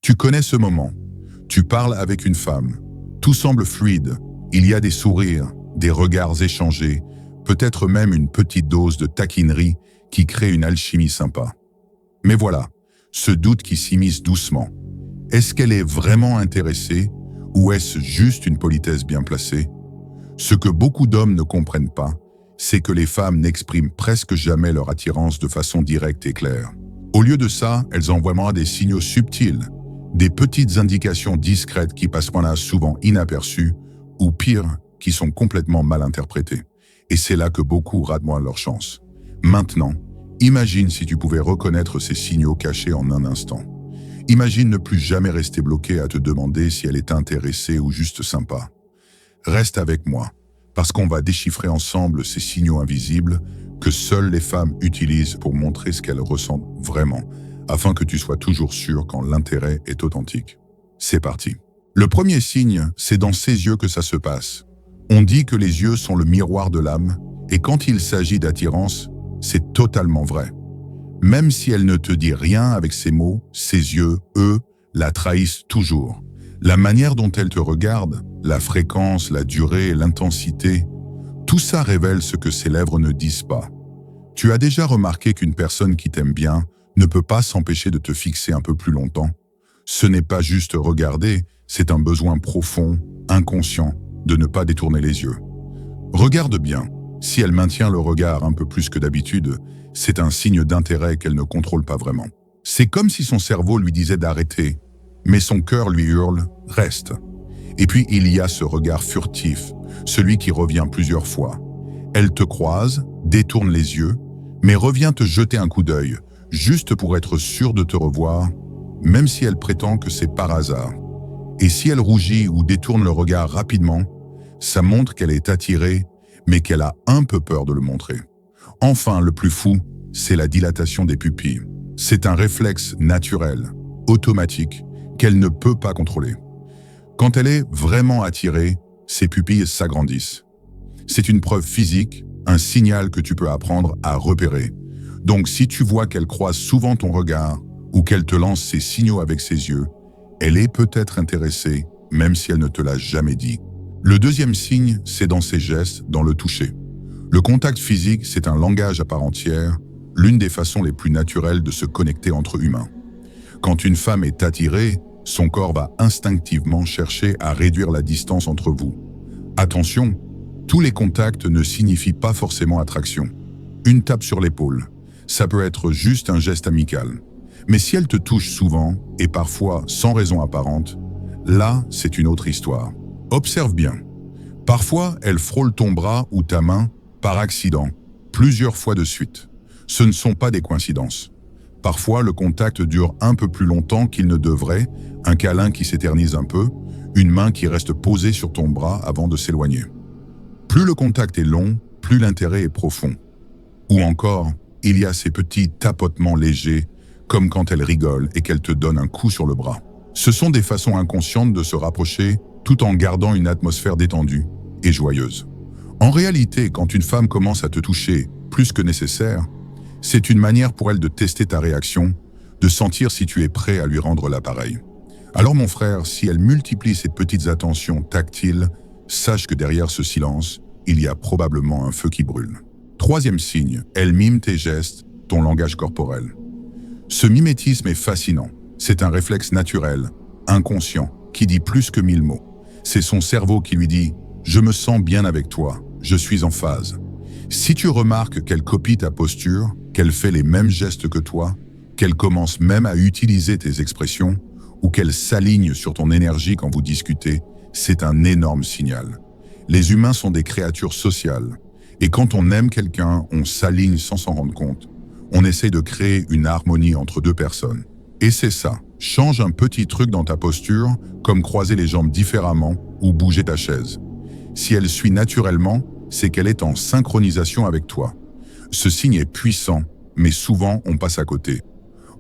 Tu connais ce moment. Tu parles avec une femme. Tout semble fluide. Il y a des sourires, des regards échangés, peut-être même une petite dose de taquinerie qui crée une alchimie sympa. Mais voilà, ce doute qui s'immisce doucement. Est-ce qu'elle est vraiment intéressée ou est-ce juste une politesse bien placée? Ce que beaucoup d'hommes ne comprennent pas, c'est que les femmes n'expriment presque jamais leur attirance de façon directe et claire. Au lieu de ça, elles envoient vraiment des signaux subtils, des petites indications discrètes qui passeront là souvent inaperçues, ou pire, qui sont complètement mal interprétées. Et c'est là que beaucoup ratent moins leur chance. Maintenant, imagine si tu pouvais reconnaître ces signaux cachés en un instant. Imagine ne plus jamais rester bloqué à te demander si elle est intéressée ou juste sympa. Reste avec moi, parce qu'on va déchiffrer ensemble ces signaux invisibles que seules les femmes utilisent pour montrer ce qu'elles ressentent vraiment, afin que tu sois toujours sûr quand l'intérêt est authentique. C'est parti. Le premier signe, c'est dans ses yeux que ça se passe. On dit que les yeux sont le miroir de l'âme, et quand il s'agit d'attirance, c'est totalement vrai. Même si elle ne te dit rien avec ses mots, ses yeux, eux, la trahissent toujours. La manière dont elle te regarde, la fréquence, la durée, l'intensité, tout ça révèle ce que ses lèvres ne disent pas. Tu as déjà remarqué qu'une personne qui t'aime bien ne peut pas s'empêcher de te fixer un peu plus longtemps. Ce n'est pas juste regarder, c'est un besoin profond, inconscient, de ne pas détourner les yeux. Regarde bien. Si elle maintient le regard un peu plus que d'habitude, c'est un signe d'intérêt qu'elle ne contrôle pas vraiment. C'est comme si son cerveau lui disait d'arrêter, mais son cœur lui hurle « reste ». Et puis il y a ce regard furtif, celui qui revient plusieurs fois. Elle te croise, détourne les yeux, mais revient te jeter un coup d'œil, juste pour être sûre de te revoir, même si elle prétend que c'est par hasard. Et si elle rougit ou détourne le regard rapidement, ça montre qu'elle est attirée, mais qu'elle a un peu peur de le montrer. Enfin, le plus fou, c'est la dilatation des pupilles. C'est un réflexe naturel, automatique, qu'elle ne peut pas contrôler. Quand elle est vraiment attirée, ses pupilles s'agrandissent. C'est une preuve physique, un signal que tu peux apprendre à repérer. Donc si tu vois qu'elle croise souvent ton regard ou qu'elle te lance ses signaux avec ses yeux, elle est peut-être intéressée, même si elle ne te l'a jamais dit. Le deuxième signe, c'est dans ses gestes, dans le toucher. Le contact physique, c'est un langage à part entière, l'une des façons les plus naturelles de se connecter entre humains. Quand une femme est attirée, son corps va instinctivement chercher à réduire la distance entre vous. Attention, tous les contacts ne signifient pas forcément attraction. Une tape sur l'épaule, ça peut être juste un geste amical. Mais si elle te touche souvent, et parfois sans raison apparente, là, c'est une autre histoire. Observe bien. Parfois, elle frôle ton bras ou ta main, par accident, plusieurs fois de suite. Ce ne sont pas des coïncidences. Parfois, le contact dure un peu plus longtemps qu'il ne devrait, un câlin qui s'éternise un peu, une main qui reste posée sur ton bras avant de s'éloigner. Plus le contact est long, plus l'intérêt est profond. Ou encore, il y a ces petits tapotements légers, comme quand elle rigole et qu'elle te donne un coup sur le bras. Ce sont des façons inconscientes de se rapprocher tout en gardant une atmosphère détendue et joyeuse. En réalité, quand une femme commence à te toucher plus que nécessaire, c'est une manière pour elle de tester ta réaction, de sentir si tu es prêt à lui rendre l'appareil. Alors mon frère, si elle multiplie ces petites attentions tactiles, sache que derrière ce silence, il y a probablement un feu qui brûle. Troisième signe, elle mime tes gestes, ton langage corporel. Ce mimétisme est fascinant. C'est un réflexe naturel, inconscient, qui dit plus que 1000 mots. C'est son cerveau qui lui dit « Je me sens bien avec toi, je suis en phase ». Si tu remarques qu'elle copie ta posture, qu'elle fait les mêmes gestes que toi, qu'elle commence même à utiliser tes expressions, ou qu'elle s'aligne sur ton énergie quand vous discutez, c'est un énorme signal. Les humains sont des créatures sociales, et quand on aime quelqu'un, on s'aligne sans s'en rendre compte. On essaie de créer une harmonie entre deux personnes. Et c'est ça, change un petit truc dans ta posture, comme croiser les jambes différemment ou bouger ta chaise. Si elle suit naturellement, c'est qu'elle est en synchronisation avec toi. Ce signe est puissant, mais souvent on passe à côté.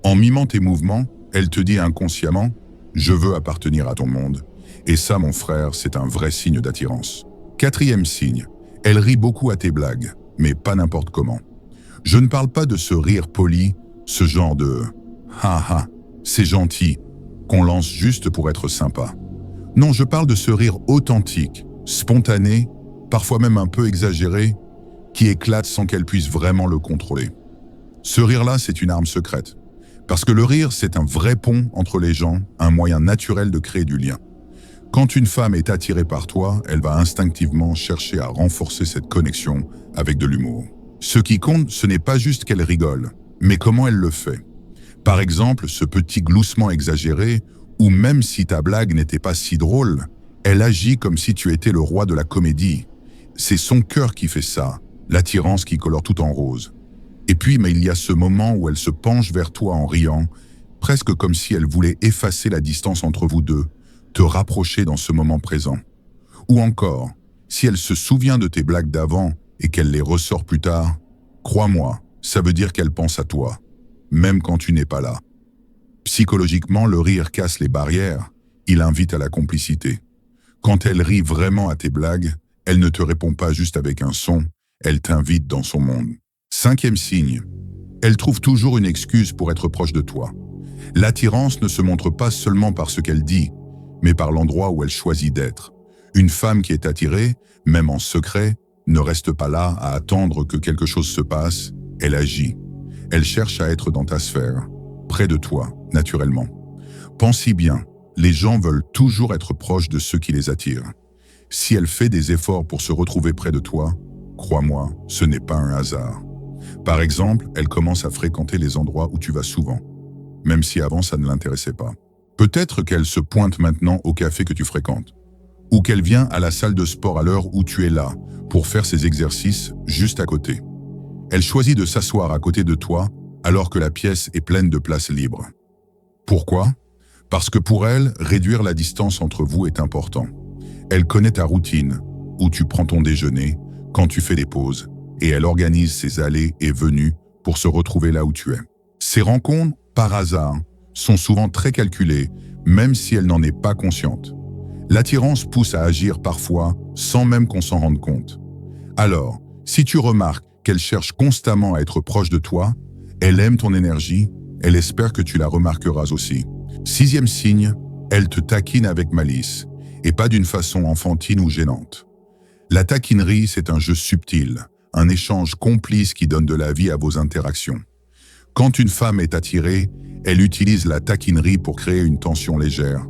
En mimant tes mouvements, elle te dit inconsciemment « Je veux appartenir à ton monde ». Et ça, mon frère, c'est un vrai signe d'attirance. Quatrième signe, elle rit beaucoup à tes blagues, mais pas n'importe comment. Je ne parle pas de ce rire poli, ce genre de « ha ha, c'est gentil ». qu'on lance juste pour être sympa. Non, je parle de ce rire authentique, spontané, parfois même un peu exagéré, qui éclate sans qu'elle puisse vraiment le contrôler. Ce rire-là, c'est une arme secrète. Parce que le rire, c'est un vrai pont entre les gens, un moyen naturel de créer du lien. Quand une femme est attirée par toi, elle va instinctivement chercher à renforcer cette connexion avec de l'humour. Ce qui compte, ce n'est pas juste qu'elle rigole, mais comment elle le fait. Par exemple, ce petit gloussement exagéré, ou même si ta blague n'était pas si drôle, elle agit comme si tu étais le roi de la comédie. C'est son cœur qui fait ça, l'attirance qui colore tout en rose. Et puis, mais il y a ce moment où elle se penche vers toi en riant, presque comme si elle voulait effacer la distance entre vous deux, te rapprocher dans ce moment présent. Ou encore, si elle se souvient de tes blagues d'avant et qu'elle les ressort plus tard, crois-moi, ça veut dire qu'elle pense à toi, même quand tu n'es pas là. Psychologiquement, le rire casse les barrières, il invite à la complicité. Quand elle rit vraiment à tes blagues, elle ne te répond pas juste avec un son, elle t'invite dans son monde. 5e signe, elle trouve toujours une excuse pour être proche de toi. L'attirance ne se montre pas seulement par ce qu'elle dit, mais par l'endroit où elle choisit d'être. Une femme qui est attirée, même en secret, ne reste pas là à attendre que quelque chose se passe, elle agit. Elle cherche à être dans ta sphère, près de toi, naturellement. Pense-y bien, les gens veulent toujours être proches de ceux qui les attirent. Si elle fait des efforts pour se retrouver près de toi, crois-moi, ce n'est pas un hasard. Par exemple, elle commence à fréquenter les endroits où tu vas souvent, même si avant ça ne l'intéressait pas. Peut-être qu'elle se pointe maintenant au café que tu fréquentes, ou qu'elle vient à la salle de sport à l'heure où tu es là, pour faire ses exercices juste à côté. Elle choisit de s'asseoir à côté de toi, alors que la pièce est pleine de places libres. Pourquoi ? Parce que pour elle, réduire la distance entre vous est important. Elle connaît ta routine, où tu prends ton déjeuner, quand tu fais des pauses, et elle organise ses allées et venues pour se retrouver là où tu es. Ces rencontres, par hasard, sont souvent très calculées, même si elle n'en est pas consciente. L'attirance pousse à agir parfois sans même qu'on s'en rende compte. Alors, si tu remarques qu'elle cherche constamment à être proche de toi, elle aime ton énergie, elle espère que tu la remarqueras aussi. 6e signe, elle te taquine avec malice, et pas d'une façon enfantine ou gênante. La taquinerie, c'est un jeu subtil, un échange complice qui donne de la vie à vos interactions. Quand une femme est attirée, elle utilise la taquinerie pour créer une tension légère,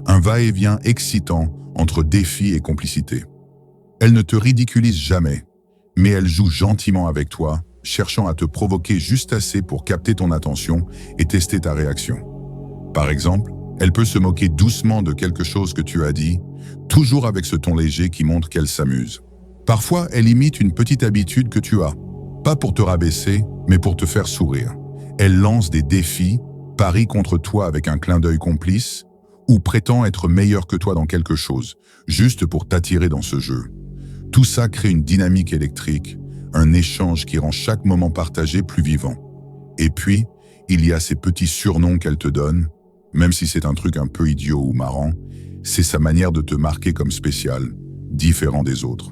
un va-et-vient excitant entre défi et complicité. Elle ne te ridiculise jamais, mais elle joue gentiment avec toi, cherchant à te provoquer juste assez pour capter ton attention et tester ta réaction. Par exemple, elle peut se moquer doucement de quelque chose que tu as dit, toujours avec ce ton léger qui montre qu'elle s'amuse. Parfois, elle imite une petite habitude que tu as, pas pour te rabaisser, mais pour te faire sourire. Elle lance des défis, parie contre toi avec un clin d'œil complice, ou prétend être meilleure que toi dans quelque chose, juste pour t'attirer dans ce jeu. Tout ça crée une dynamique électrique, un échange qui rend chaque moment partagé plus vivant. Et puis, il y a ces petits surnoms qu'elle te donne, même si c'est un truc un peu idiot ou marrant, c'est sa manière de te marquer comme spécial, différent des autres.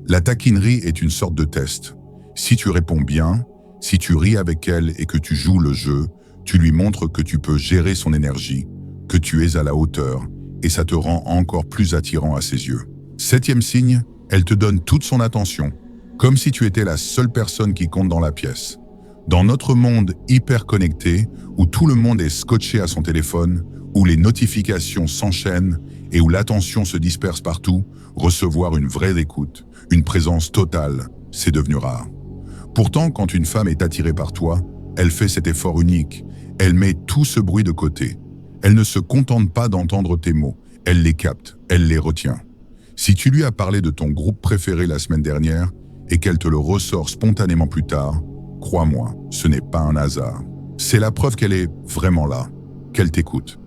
La taquinerie est une sorte de test. Si tu réponds bien, si tu ris avec elle et que tu joues le jeu, tu lui montres que tu peux gérer son énergie, que tu es à la hauteur, et ça te rend encore plus attirant à ses yeux. 7e signe, elle te donne toute son attention, comme si tu étais la seule personne qui compte dans la pièce. Dans notre monde hyper connecté, où tout le monde est scotché à son téléphone, où les notifications s'enchaînent et où l'attention se disperse partout, recevoir une vraie écoute, une présence totale, c'est devenu rare. Pourtant, quand une femme est attirée par toi, elle fait cet effort unique, elle met tout ce bruit de côté. Elle ne se contente pas d'entendre tes mots, elle les capte, elle les retient. Si tu lui as parlé de ton groupe préféré la semaine dernière et qu'elle te le ressort spontanément plus tard, crois-moi, ce n'est pas un hasard. C'est la preuve qu'elle est vraiment là, qu'elle t'écoute.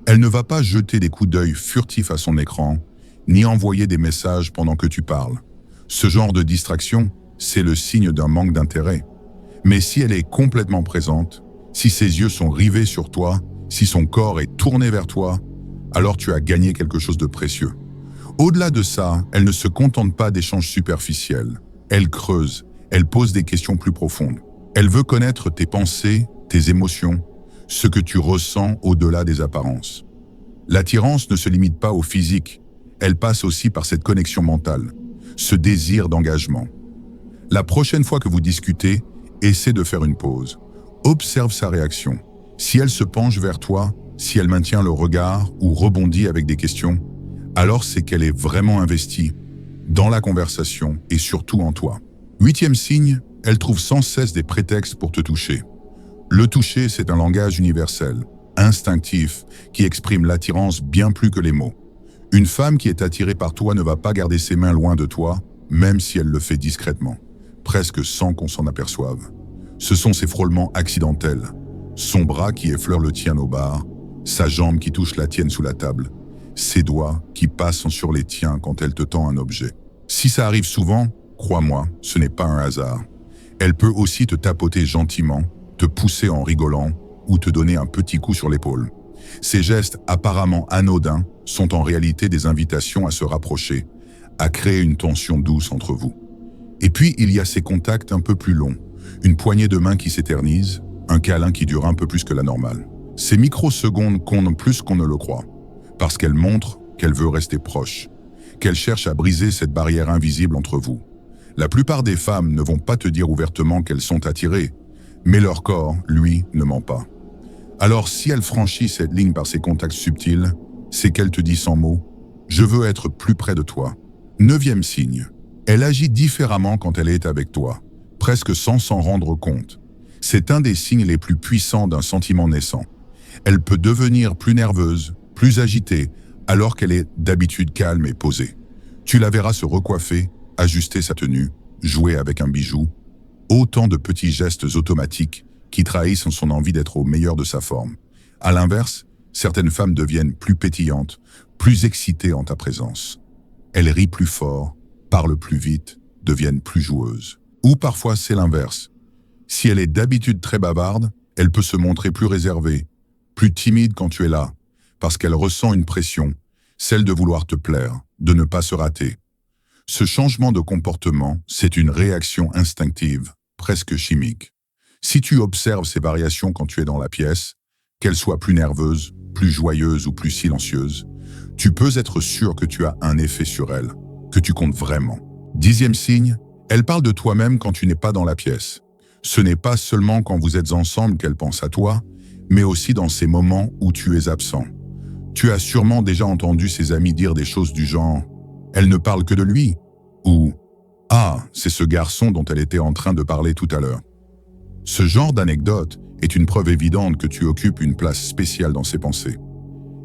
Elle ne va pas jeter des coups d'œil furtifs à son écran, ni envoyer des messages pendant que tu parles. Ce genre de distraction, c'est le signe d'un manque d'intérêt. Mais si elle est complètement présente, si ses yeux sont rivés sur toi, si son corps est tourné vers toi, alors tu as gagné quelque chose de précieux. Au-delà de ça, elle ne se contente pas d'échanges superficiels. Elle creuse, elle pose des questions plus profondes. Elle veut connaître tes pensées, tes émotions, ce que tu ressens au-delà des apparences. L'attirance ne se limite pas au physique, elle passe aussi par cette connexion mentale, ce désir d'engagement. La prochaine fois que vous discutez, essaie de faire une pause. Observe sa réaction. Si elle se penche vers toi, si elle maintient le regard ou rebondit avec des questions, alors c'est qu'elle est vraiment investie dans la conversation et surtout en toi. 8e signe, elle trouve sans cesse des prétextes pour te toucher. Le toucher, c'est un langage universel, instinctif, qui exprime l'attirance bien plus que les mots. Une femme qui est attirée par toi ne va pas garder ses mains loin de toi, même si elle le fait discrètement, presque sans qu'on s'en aperçoive. Ce sont ses frôlements accidentels, son bras qui effleure le tien au bar, sa jambe qui touche la tienne sous la table, ses doigts qui passent sur les tiens quand elle te tend un objet. Si ça arrive souvent, crois-moi, ce n'est pas un hasard. Elle peut aussi te tapoter gentiment, te pousser en rigolant ou te donner un petit coup sur l'épaule. Ces gestes apparemment anodins sont en réalité des invitations à se rapprocher, à créer une tension douce entre vous. Et puis il y a ces contacts un peu plus longs, une poignée de main qui s'éternise, un câlin qui dure un peu plus que la normale. Ces microsecondes comptent plus qu'on ne le croit, parce qu'elles montrent qu'elle veut rester proche, qu'elle cherche à briser cette barrière invisible entre vous. La plupart des femmes ne vont pas te dire ouvertement qu'elles sont attirées, mais leur corps, lui, ne ment pas. Alors si elle franchit cette ligne par ses contacts subtils, c'est qu'elle te dit sans mots « Je veux être plus près de toi ». 9e signe, elle agit différemment quand elle est avec toi, presque sans s'en rendre compte. C'est un des signes les plus puissants d'un sentiment naissant. Elle peut devenir plus nerveuse, plus agitée, alors qu'elle est d'habitude calme et posée. Tu la verras se recoiffer, ajuster sa tenue, jouer avec un bijou. Autant de petits gestes automatiques qui trahissent son envie d'être au meilleur de sa forme. À l'inverse, certaines femmes deviennent plus pétillantes, plus excitées en ta présence. Elles rient plus fort, parlent plus vite, deviennent plus joueuses. Ou parfois c'est l'inverse. Si elle est d'habitude très bavarde, elle peut se montrer plus réservée, plus timide quand tu es là, parce qu'elle ressent une pression, celle de vouloir te plaire, de ne pas se rater. Ce changement de comportement, c'est une réaction instinctive, presque chimique. Si tu observes ces variations quand tu es dans la pièce, qu'elles soient plus nerveuses, plus joyeuses ou plus silencieuses, tu peux être sûr que tu as un effet sur elle, que tu comptes vraiment. 10e signe, elle parle de toi-même quand tu n'es pas dans la pièce. Ce n'est pas seulement quand vous êtes ensemble qu'elle pense à toi, mais aussi dans ces moments où tu es absent. Tu as sûrement déjà entendu ses amis dire des choses du genre « Elle ne parle que de lui » ou « Ah, c'est ce garçon dont elle était en train de parler tout à l'heure ». Ce genre d'anecdote est une preuve évidente que tu occupes une place spéciale dans ses pensées.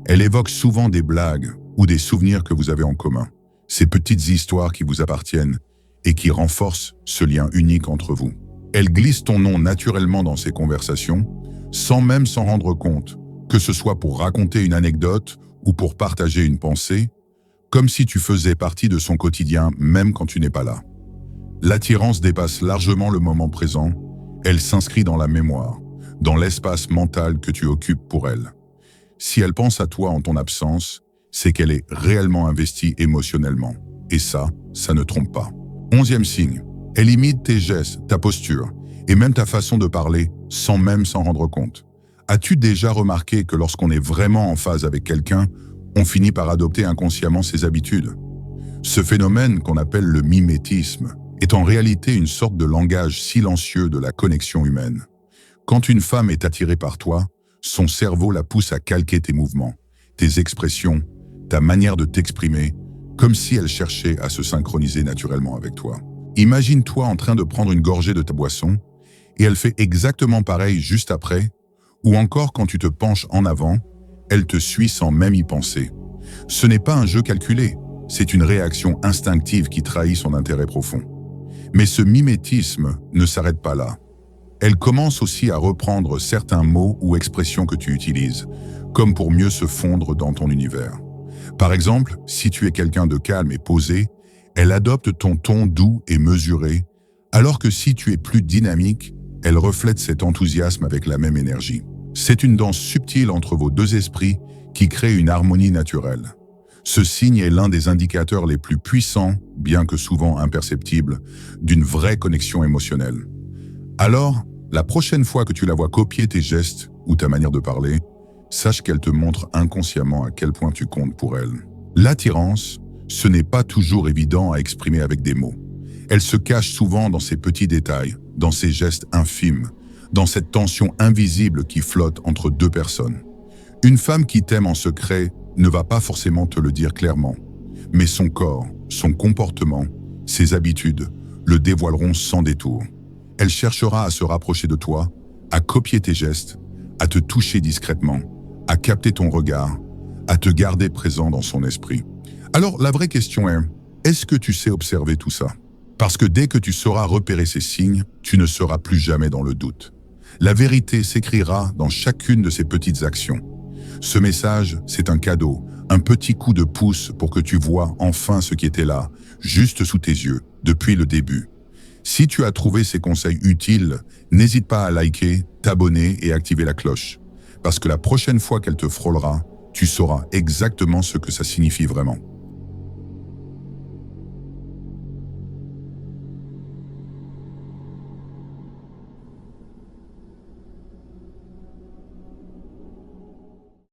Elle évoque souvent des blagues ou des souvenirs que vous avez en commun, ces petites histoires qui vous appartiennent et qui renforcent ce lien unique entre vous. Elle glisse ton nom naturellement dans ses conversations, sans même s'en rendre compte, que ce soit pour raconter une anecdote ou pour partager une pensée, comme si tu faisais partie de son quotidien même quand tu n'es pas là. L'attirance dépasse largement le moment présent, elle s'inscrit dans la mémoire, dans l'espace mental que tu occupes pour elle. Si elle pense à toi en ton absence, c'est qu'elle est réellement investie émotionnellement. Et ça ne trompe pas. 11e signe, elle imite tes gestes, ta posture et même ta façon de parler sans même s'en rendre compte. As-tu déjà remarqué que lorsqu'on est vraiment en phase avec quelqu'un, on finit par adopter inconsciemment ses habitudes? Ce phénomène qu'on appelle le mimétisme est en réalité une sorte de langage silencieux de la connexion humaine. Quand une femme est attirée par toi, son cerveau la pousse à calquer tes mouvements, tes expressions, ta manière de t'exprimer, comme si elle cherchait à se synchroniser naturellement avec toi. Imagine-toi en train de prendre une gorgée de ta boisson, et elle fait exactement pareil juste après, ou encore quand tu te penches en avant, elle te suit sans même y penser. Ce n'est pas un jeu calculé, c'est une réaction instinctive qui trahit son intérêt profond. Mais ce mimétisme ne s'arrête pas là. Elle commence aussi à reprendre certains mots ou expressions que tu utilises, comme pour mieux se fondre dans ton univers. Par exemple, si tu es quelqu'un de calme et posé, elle adopte ton ton doux et mesuré, alors que si tu es plus dynamique, elle reflète cet enthousiasme avec la même énergie. C'est une danse subtile entre vos deux esprits qui crée une harmonie naturelle. Ce signe est l'un des indicateurs les plus puissants, bien que souvent imperceptibles, d'une vraie connexion émotionnelle. Alors, la prochaine fois que tu la vois copier tes gestes ou ta manière de parler, sache qu'elle te montre inconsciemment à quel point tu comptes pour elle. L'attirance, ce n'est pas toujours évident à exprimer avec des mots. Elle se cache souvent dans ces petits détails, dans ces gestes infimes, dans cette tension invisible qui flotte entre deux personnes. Une femme qui t'aime en secret ne va pas forcément te le dire clairement, mais son corps, son comportement, ses habitudes le dévoileront sans détour. Elle cherchera à se rapprocher de toi, à copier tes gestes, à te toucher discrètement, à capter ton regard, à te garder présent dans son esprit. Alors la vraie question est, est-ce que tu sais observer tout ça? Parce que dès que tu sauras repérer ces signes, tu ne seras plus jamais dans le doute. La vérité s'écrira dans chacune de ces petites actions. Ce message, c'est un cadeau, un petit coup de pouce pour que tu vois enfin ce qui était là, juste sous tes yeux, depuis le début. Si tu as trouvé ces conseils utiles, n'hésite pas à liker, t'abonner et activer la cloche. Parce que la prochaine fois qu'elle te frôlera, tu sauras exactement ce que ça signifie vraiment.